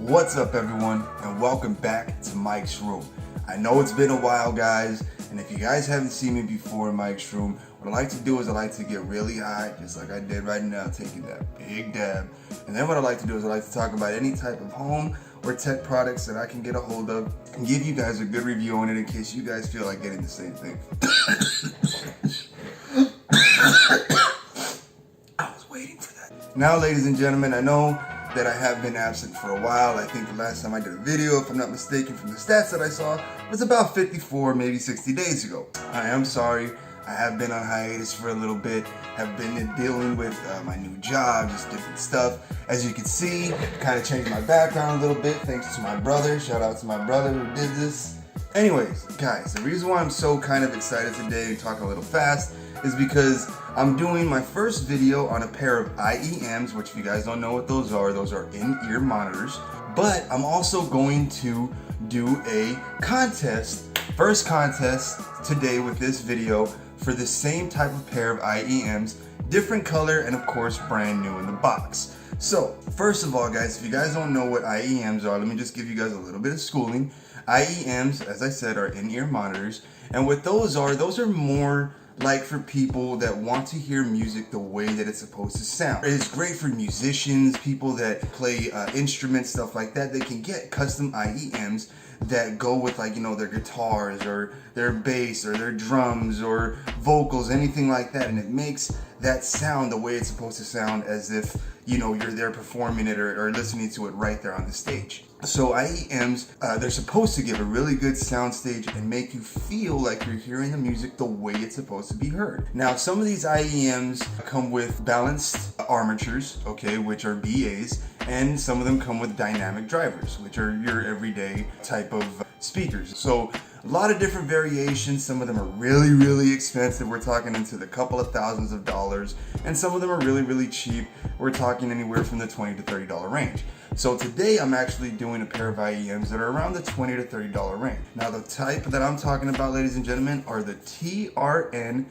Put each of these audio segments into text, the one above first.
What's up, everyone, and welcome back to Mike's Room. I know it's been a while, guys, and if you guys haven't seen me before in Mike's Room, what I like to do is I like to get really high, just like I did right now, taking that big dab. And then what I like to do is I like to talk about any type of home or tech products that I can get a hold of and give you guys a good review on it in case you guys feel like getting the same thing. I was waiting for that. Now, ladies and gentlemen, I know that I have been absent for a while. I think the last time I did a video, if I'm not mistaken from the stats that I saw, was about 54, maybe 60 days ago. I am sorry. I have been on hiatus for a little bit, have been dealing with my new job, just different stuff. As you can see, kind of changed my background a little bit thanks to my brother. Shout out to my brother who did this. Anyways, guys, the reason why I'm so kind of excited today and talking a little fast is because I'm doing my first video on a pair of IEMs, which if you guys don't know what those are in-ear monitors. But I'm also going to do a contest, first contest today with this video for the same type of pair of IEMs, different color, and of course brand new in the box. So first of all, guys, if you guys don't know what IEMs are, let me just give you guys a little bit of schooling. IEMs, as I said, are in-ear monitors, and what those are more like for people that want to hear music the way that it's supposed to sound. It's great for musicians, people that play instruments, stuff like that. They can get custom IEMs that go with, like, you know, their guitars or their bass or their drums or vocals, anything like that, and it makes that sound the way it's supposed to sound, as if, you know, you're there performing it or listening to it right there on the stage. So IEMs, they're supposed to give a really good sound stage and make you feel like you're hearing the music the way it's supposed to be heard. Now, some of these IEMs come with balanced armatures, okay, which are BAs, and some of them come with dynamic drivers, which are your everyday type of speakers. So a lot of different variations. Some of them are really, really expensive. We're talking into the couple of thousands of dollars, and some of them are really, really cheap. We're talking anywhere from the $20 to $30 range. So today I'm actually doing a pair of IEMs that are around the $20 to $30 range. Now, the type that I'm talking about, ladies and gentlemen, are the Trn-Stms.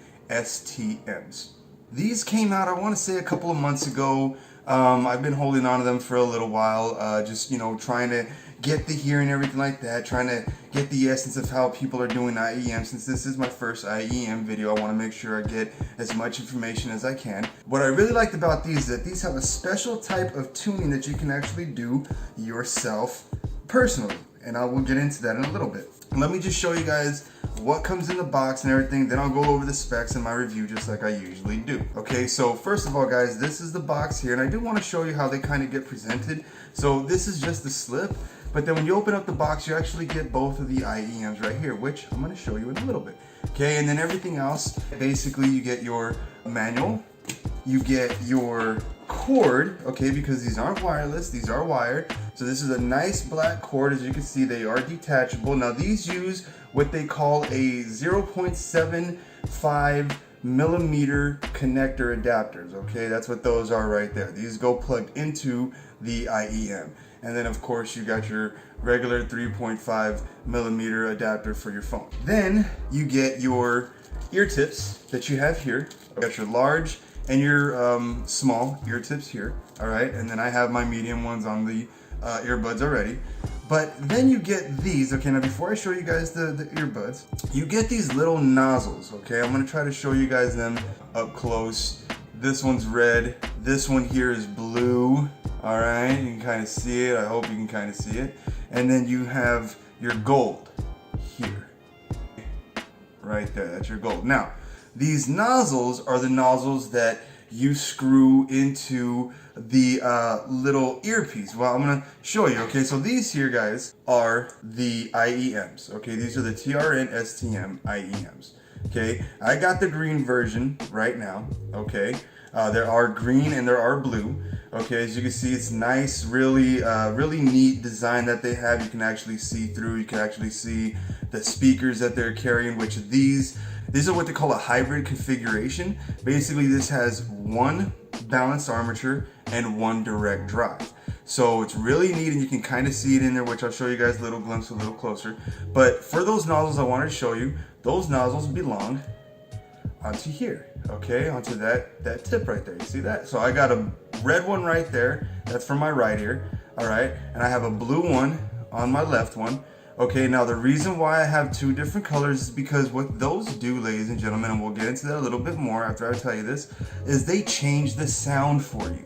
These came out, I want to say, a couple of months ago. I've been holding on to them for a little while, just, you know, trying to get the hearing, everything like that, trying to get the essence of how people are doing IEM. Since this is my first IEM video, I want to make sure I get as much information as I can. What I really liked about these is that these have a special type of tuning that you can actually do yourself personally, and I will get into that in a little bit. Let me just show you guys what comes in the box and everything, then I'll go over the specs in my review just like I usually do. Okay, so first of all, guys, this is the box here, and I do want to show you how they kind of get presented. So this is just the slip, but then when you open up the box, you actually get both of the IEMs right here, which I'm going to show you in a little bit. Okay, and then everything else, basically you get your manual, you get your cord, okay, because these aren't wireless, these are wired. So this is a nice black cord. As you can see, they are detachable. Now, these use what they call a 0.75 millimeter connector adapters, okay? That's what those are right there. These go plugged into the IEM. And then, of course, you got your regular 3.5 millimeter adapter for your phone. Then you get your ear tips that you have here. You got your large and your small ear tips here, all right? And then I have my medium ones on the earbuds already. But then you get these, okay? Now, before I show you guys the earbuds, you get these little nozzles, okay? I'm gonna try to show you guys them up close. This one's red, this one here is blue, all right? You can kind of see it, I hope you can kind of see it. And then you have your gold here, right there, that's your gold. Now, these nozzles are the nozzles that you screw into the little earpiece. Well, I'm gonna show you, okay? So these here, guys, are the IEMs, okay? These are the Trn-Stm IEMs, okay? I got the green version right now, okay? There are green and there are blue, okay? As you can see, it's nice, really, really neat design that they have. You can actually see through, you can actually see the speakers that they're carrying, which these are what they call a hybrid configuration. Basically, this has one balanced armature and one direct drive. So it's really neat, and you can kind of see it in there, which I'll show you guys a little glimpse a little closer. But for those nozzles I wanted to show you, those nozzles belong onto here, okay, onto that tip right there. You see that? So I got a red one right there. That's for my right ear. All right, and I have a blue one on my left one. Okay, now the reason why I have two different colors is because what those do, ladies and gentlemen, and we'll get into that a little bit more after I tell you this, is they change the sound for you.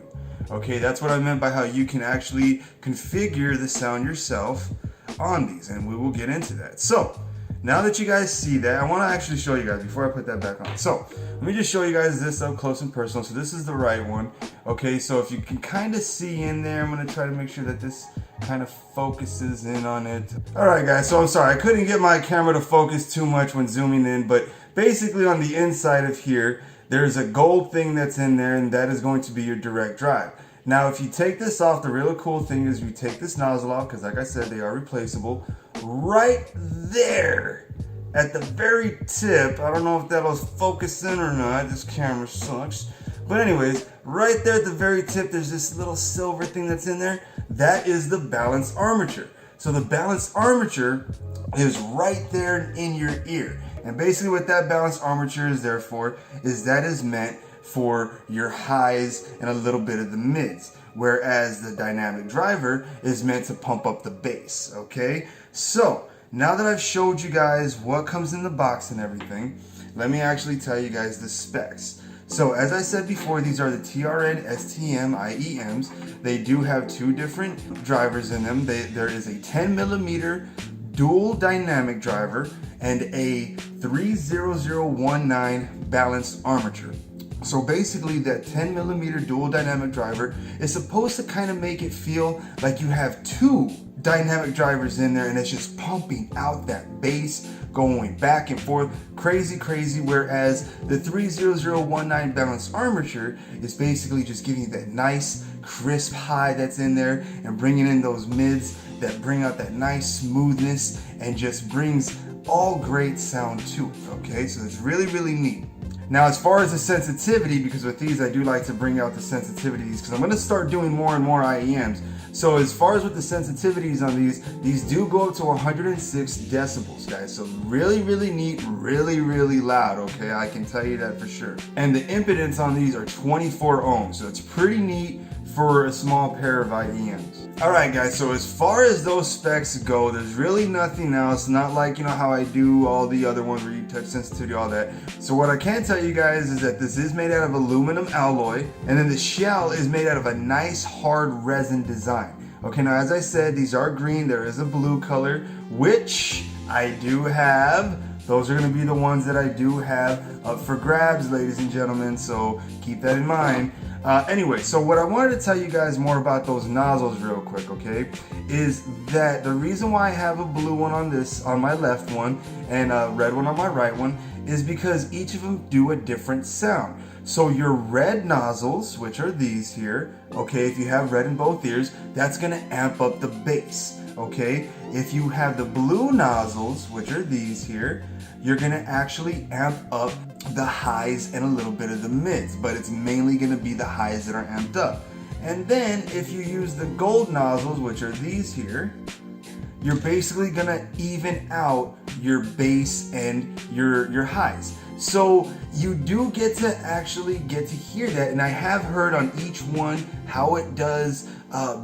Okay, that's what I meant by how you can actually configure the sound yourself on these, and we will get into that. So now that you guys see that, I want to actually show you guys before I put that back on. So let me just show you guys this up close and personal. So this is the right one. Okay, so if you can kind of see in there, I'm going to try to make sure that this kind of focuses in on it. All right, guys, so I'm sorry, I couldn't get my camera to focus too much when zooming in, but basically on the inside of here, there's a gold thing that's in there, and that is going to be your direct drive. Now, if you take this off, the really cool thing is you take this nozzle off, because like I said, they are replaceable. Right there at the very tip, I don't know if that'll focus in or not, this camera sucks. But anyways, right there at the very tip, there's this little silver thing that's in there. That is the balance armature. So the balance armature is right there in your ear. And basically what that balance armature is there for is that is meant for your highs and a little bit of the mids. Whereas the dynamic driver is meant to pump up the bass, okay? So now that I've showed you guys what comes in the box and everything, let me actually tell you guys the specs. So as I said before, these are the Trn-Stm IEMs. They do have two different drivers in them. There is a 10mm dual dynamic driver and a 30019 balanced armature. So basically that 10mm dual dynamic driver is supposed to kind of make it feel like you have two dynamic drivers in there and it's just pumping out that bass, going back and forth, crazy, whereas the 30019 balanced armature is basically just giving you that nice crisp high that's in there and bringing in those mids that bring out that nice smoothness and just brings all great sound to it, okay? So it's really, really neat. Now, as far as the sensitivity, because with these I do like to bring out the sensitivities because I'm going to start doing more and more IEMs. So as far as with the sensitivities on these do go up to 106 decibels, guys. So really, really neat, really, really loud, okay? I can tell you that for sure. And the impedance on these are 24 ohms, so it's pretty neat for a small pair of IEMs. Alright guys, so as far as those specs go, there's really nothing else, not like, you know, how I do all the other ones where you touch sensitivity, all that. So what I can tell you guys is that this is made out of aluminum alloy, and then the shell is made out of a nice hard resin design. Okay, now as I said, these are green, there is a blue color, which I do have. Those are going to be the ones that I do have up for grabs, ladies and gentlemen, so keep that in mind. Anyway, so what I wanted to tell you guys more about those nozzles real quick, okay, is that the reason why I have a blue one on my left one, and a red one on my right one, is because each of them do a different sound. So your red nozzles, which are these here, okay, if you have red in both ears, that's going to amp up the bass, okay? If you have the blue nozzles, which are these here, you're going to actually amp up the highs and a little bit of the mids, but it's mainly going to be the highs that are amped up. And then if you use the gold nozzles, which are these here, you're basically going to even out your bass and your highs. So you do get to actually get to hear that, and I have heard on each one how it does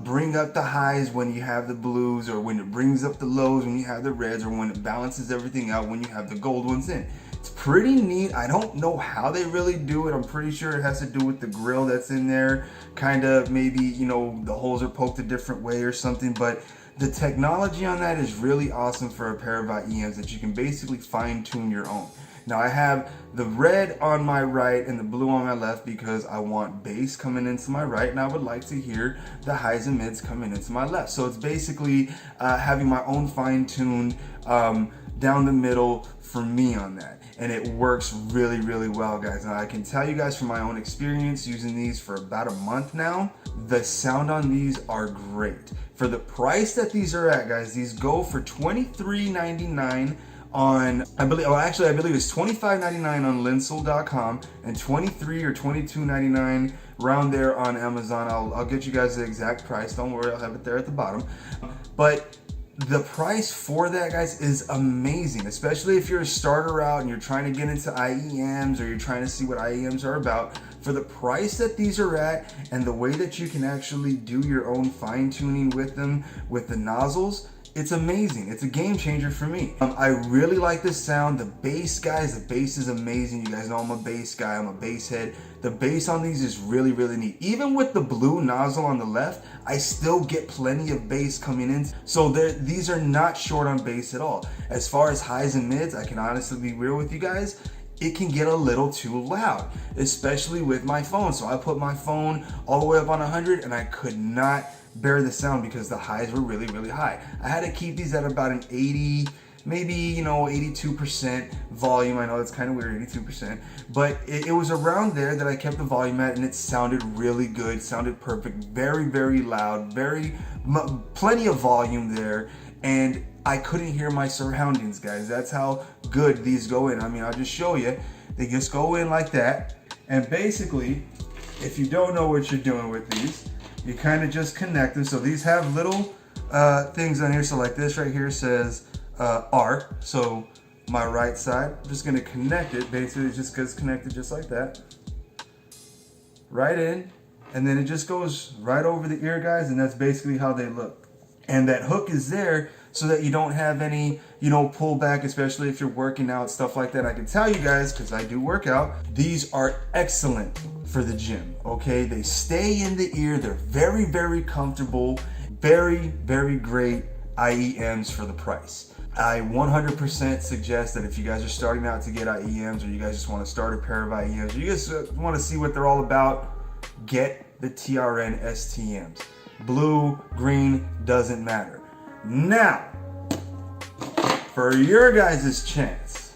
bring up the highs when you have the blues, or when it brings up the lows when you have the reds, or when it balances everything out when you have the gold ones in. It's pretty neat. I don't know how they really do it. I'm pretty sure it has to do with the grill that's in there. Kind of maybe, you know, the holes are poked a different way or something, but the technology on that is really awesome for a pair of IEMs that you can basically fine tune your own. Now I have the red on my right and the blue on my left because I want bass coming into my right, and I would like to hear the highs and mids coming into my left. So it's basically having my own fine-tuned down the middle for me on that. And it works really, really well, guys. And I can tell you guys from my own experience using these for about a month now, the sound on these are great. For the price that these are at, guys, these go for $23.99 on, I believe it's $25.99 on LINSOUL.com and $23 or $22.99 around there on Amazon. I'll get you guys the exact price. Don't worry, I'll have it there at the bottom. But the price for that, guys, is amazing, especially if you're a starter out and you're trying to get into IEMs or you're trying to see what IEMs are about. For the price that these are at and the way that you can actually do your own fine tuning with them, with the nozzles, it's amazing. It's a game changer for me. I really like this sound. The bass, guys, the bass is amazing. You guys know I'm a bass guy, I'm a bass head. The bass on these is really, really neat. Even with the blue nozzle on the left, I still get plenty of bass coming in. So these are not short on bass at all. As far as highs and mids, I can honestly be real with you guys, it can get a little too loud, especially with my phone. So I put my phone all the way up on 100 and I could not bear the sound because the highs were really, really high. I had to keep these at about an 80, maybe, you know, 82% volume. I know that's kind of weird, 82%, but it was around there that I kept the volume at, and it sounded really good, sounded perfect, very, very loud, plenty of volume there, and I couldn't hear my surroundings, guys. That's how good these go in. I mean, I'll just show you. They just go in like that, and basically, if you don't know what you're doing with these, you kind of just connect them. So these have little things on here. So like this right here says arc. So my right side, I'm just gonna connect it. Basically it just gets connected just like that. Right in. And then it just goes right over the ear, guys. And that's basically how they look. And that hook is there so that you don't have any, you know, pullback, especially if you're working out, stuff like that. I can tell you guys, because I do work out, these are excellent for the gym, okay? They stay in the ear, they're very, very comfortable, very, very great IEMs for the price. I 100% suggest that if you guys are starting out to get IEMs, or you guys just want to start a pair of IEMs, or you just want to see what they're all about, get the Trn-Stms. Blue, green, doesn't matter. Now, for your guys' chance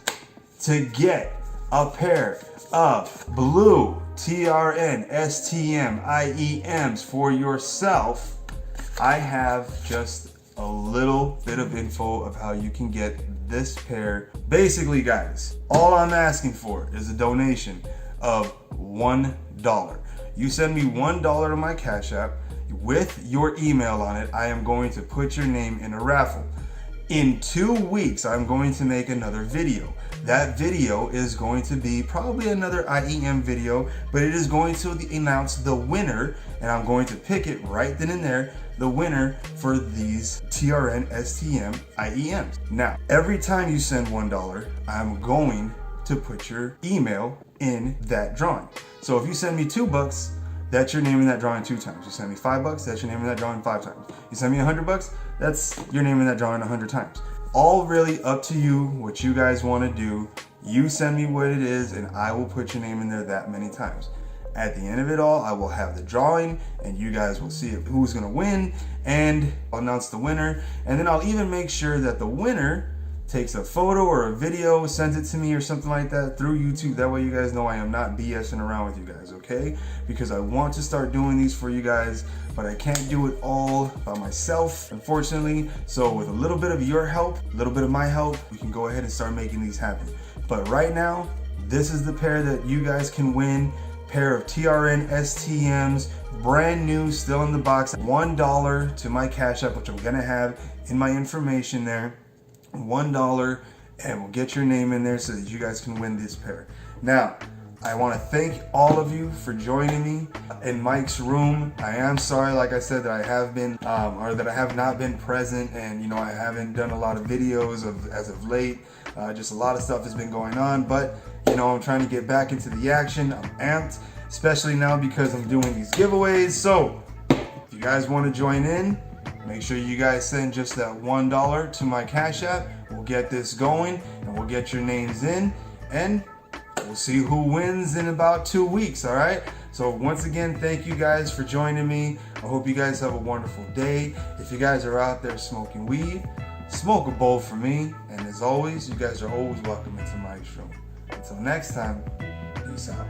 to get a pair of blue Trn-Stm IEMs for yourself, I have just a little bit of info of how you can get this pair. Basically, guys, all I'm asking for is a donation of $1. You send me $1 to my Cash App with your email on it. I am going to put your name in a raffle. In 2 weeks, I'm going to make another video. That video is going to be probably another IEM video, but it is going to announce the winner, and I'm going to pick it right then and there, the winner for these Trn-Stm IEMs. Now, every time you send $1, I'm going to put your email in that drawing. So if you send me $2, that's your name in that drawing 2 times. You send me $5, that's your name in that drawing 5 times. You send me $100, that's your name in that drawing 100 times. All really up to you, what you guys want to do. You send me what it is, and I will put your name in there that many times. At the end of it all, I will have the drawing, and you guys will see who's gonna win, and I'll announce the winner, and then I'll even make sure that the winner takes a photo or a video, sends it to me or something like that through YouTube. That way you guys know I am not BSing around with you guys, okay? Because I want to start doing these for you guys, but I can't do it all by myself, unfortunately. So with a little bit of your help, a little bit of my help, we can go ahead and start making these happen. But right now, this is the pair that you guys can win. Pair of Trn-Stms, brand new, still in the box. $1 to my Cash App, which I'm gonna have in my information there. $1, and we'll get your name in there so that you guys can win this pair. Now, I want to thank all of you for joining me in Mike's room. I am sorry, like I said, that I have been, or that I have not been present, and you know, I haven't done a lot of videos as of late. Just a lot of stuff has been going on, but you know, I'm trying to get back into the action. I'm amped, especially now because I'm doing these giveaways. So, if you guys want to join in, make sure you guys send just that $1 to my Cash App. We'll get this going, and we'll get your names in, and we'll see who wins in about 2 weeks, all right? So once again, thank you guys for joining me. I hope you guys have a wonderful day. If you guys are out there smoking weed, smoke a bowl for me. And as always, you guys are always welcome into Mike's room. Until next time, peace out.